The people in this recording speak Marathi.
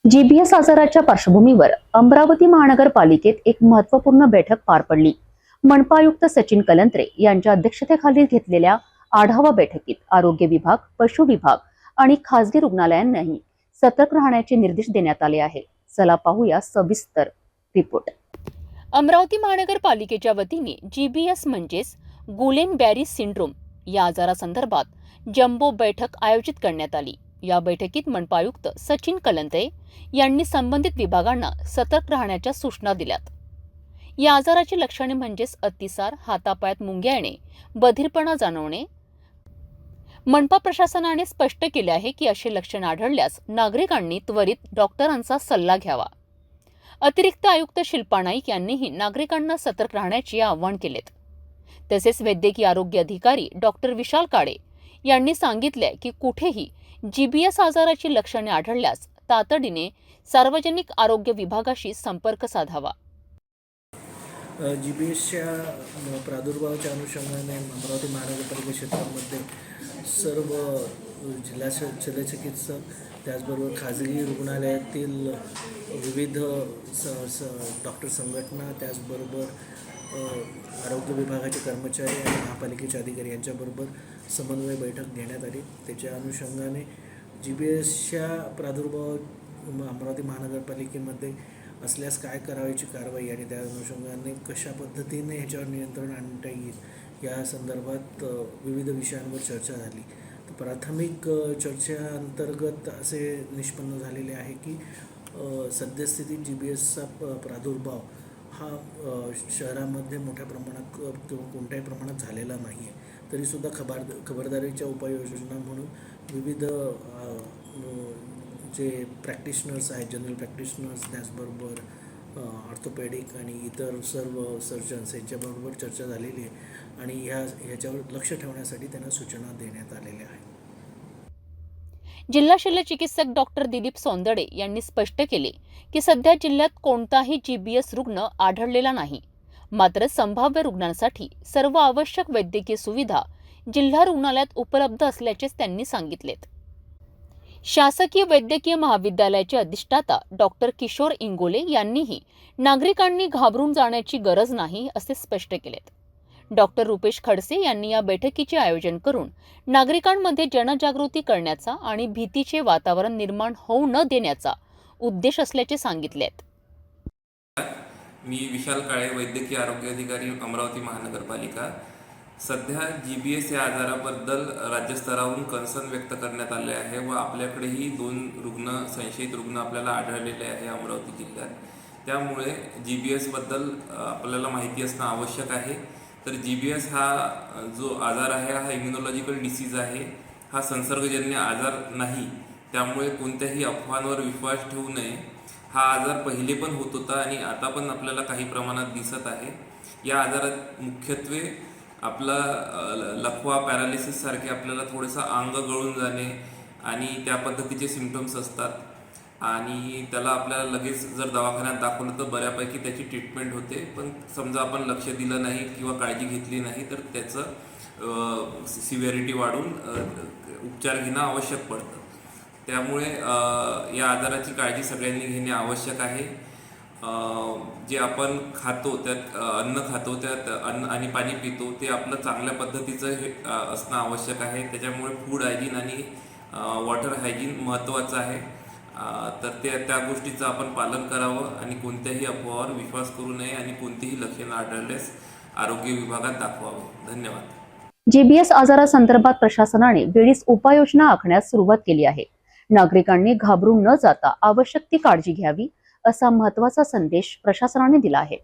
जीबीएस आजाराच्या पार्श्वभूमीवर अमरावती महानगरपालिकेत एक महत्त्वपूर्ण बैठक पार पडली। मनपा आयुक्त सचिन कलंत्रे यांच्या अध्यक्षतेखाली घेतलेल्या आढावा बैठकीत आरोग्य विभाग, पशु विभाग आणि खासगी रुग्णालयांनाही सतर्क राहण्याचे निर्देश देण्यात आले आहे। चला पाहूया सविस्तर रिपोर्ट। अमरावती महानगरपालिकेच्या वतीने जीबीएस म्हणजेच गुलेन बॅरी सिंड्रोम या आजारासंदर्भात जम्बो बैठक आयोजित करण्यात आली। या बैठकीत मनपा आयुक्त सचिन कलंत्रे यांनी संबंधित विभागांना सतर्क राहण्याच्या सूचना दिल्यात। या आजाराची लक्षणे म्हणजेच अतिसार, हातापायात मुंग्या येणे, बधिरपणा जाणवणे। मनपा प्रशासनाने स्पष्ट केले आहे की असे लक्षण आढळल्यास नागरिकांनी त्वरित डॉक्टरांचा सल्ला घ्यावा। अतिरिक्त आयुक्त शिल्पा नाईक यांनीही नागरिकांना सतर्क राहण्याचे आवाहन केलेत। तसेच वैद्यकीय आरोग्य अधिकारी डॉक्टर विशाल काळे यांनी सांगितले की कुठेही जीबीएस आजाराची लक्षणे आढळल्यास तातडीने सार्वजनिक आरोग्य विभागाशी संपर्क साधावा। जीबीएसच्या प्रादुर्भावाच्या अनुषंगाने अमरावती महानगरपालिका क्षेत्रामध्ये सर्व जिल्हा शल्यचिकित्सक त्याचबरोबर खाजगी रुग्णालयातील विविध डॉक्टर संघटना त्याचबरोबर आरोग्य विभागाचे कर्मचारी आणि महापालिकेचे अधिकारी यांच्याबरोबर समन्वय बैठक घेण्यात आली। त्याच्या अनुषंगाने जीबीएसच्या प्रादुर्भाव अमरावती महानगरपालिकेमध्ये असल्यास काय करायची कारवाई आणि त्या अनुषंगाने कशा पद्धतीने ह्याच्यावर नियंत्रण आणता येईल या संदर्भात विविध विषयांवर चर्चा झाली। तर प्राथमिक चर्चेअंतर्गत असे निष्पन्न झालेले आहे की सद्यस्थितीत जीबीएसचा प्रादुर्भाव हा शहरामध्ये मोठ्या प्रमाणात किंवा कोणत्याही प्रमाणात झालेला नाही आहे। तरीसुद्धा खबरदारीच्या उपाययोजना म्हणून विविध जे प्रॅक्टिशनर्स आहेत, जनरल प्रॅक्टिशनर्स त्याचबरोबर ऑर्थोपेडिक आणि इतर सर्व सर्जन्स यांच्याबरोबर चर्चा झालेली आहे आणि ह्याच्यावर लक्ष ठेवण्यासाठी त्यांना सूचना देण्यात आलेल्या आहेत। जिल्हा शल्यचिकित्सक डॉक्टर दिलीप सोंदडे यांनी स्पष्ट केले की सध्या जिल्ह्यात कोणताही जीबीएस रुग्ण आढळलेला नाही। मात्र संभाव्य रुग्णांसाठी सर्व आवश्यक वैद्यकीय सुविधा जिल्हा रुग्णालयात उपलब्ध असल्याचे त्यांनी सांगितलेत। शासकीय वैद्यकीय महाविद्यालयाचे अधिष्ठाता डॉक्टर किशोर इंगोले यांनीही नागरिकांनी घाबरून जाण्याची गरज नाही असे स्पष्ट केलेत। डॉक्टर रुपेश खडसे यांनी या बैठकीचे आयोजन करून नागरिकांमध्ये जनजागृती करण्याचा आणि भीतीचे वातावरण निर्माण होऊ न देण्याचा उद्देश असल्याचे सांगितलेत। मी विशाल काळे, वैद्यकीय आरोग्य अधिकारी, अमरावती महानगरपालिका। सध्या जीबीएस या आजाराबद्दल राज्यस्तरावरून कन्सर्न व्यक्त करण्यात आले आहे व आपल्याकडेही 2 संशयित रुग्ण आपल्याला आढळलेले आहे अमरावती जिल्ह्यात। त्यामुळे जीबीएसबद्दल आपल्याला माहिती असणं आवश्यक आहे। तर जीबीएस हा जो आजार आहे हा इम्युनॉलॉजिकल डिसीज आहे, हा संसर्गजन्य आजार नाही। त्यामुळे कोणत्याही अफवांवर विश्वास ठेवू नये। हा आजार पहिले पण होत होता आणि आता पण आपल्याला काही प्रमाणात दिसत आहे। या आजारात मुख्यत्वे आपला लकवा, पॅरालिसिस सारखे आपल्याला थोडंसं अंग गळून जाणे आणि त्या पद्धतीचे सिम्पटम्स असतात आणि त्याला आपल्याला लगेच जर दवाखान्यात दाखवलं तर बऱ्यापैकी त्याची ट्रीटमेंट होते। पण समजा आपण लक्ष दिलं नाही किंवा काळजी घेतली नाही तर त्याचं सिव्हिरिटी वाढून उपचार घेणं आवश्यक पडतं। त्यामुळे या आजाराची काळजी सगळ्यांनी घेणे आवश्यक आहे। जे आपण खातो त्यात अन्न खातो, त्यात अन्न आणि पाणी पितो ते आपलं चांगल्या पद्धतीचं असणं आवश्यक आहे। त्याच्यामुळे फूड हायजीन आणि वॉटर हायजीन महत्त्वाचं आहे। तर त्या गोष्टीचं आपण पालन करावं आणि कोणत्याही अफवावर विश्वास करू नये आणि कोणतीही लक्षणं आढळल्यास आरोग्य विभागात दाखवावे। धन्यवाद। जीबीएस आजारासंदर्भात प्रशासनाने वेळीच उपाययोजना आखण्यास सुरुवात केली आहे। नागरिकांनी घाबरून न जाता आवश्यक ती काळजी घ्यावी असा महत्त्वाचा संदेश प्रशासनाने दिला आहे।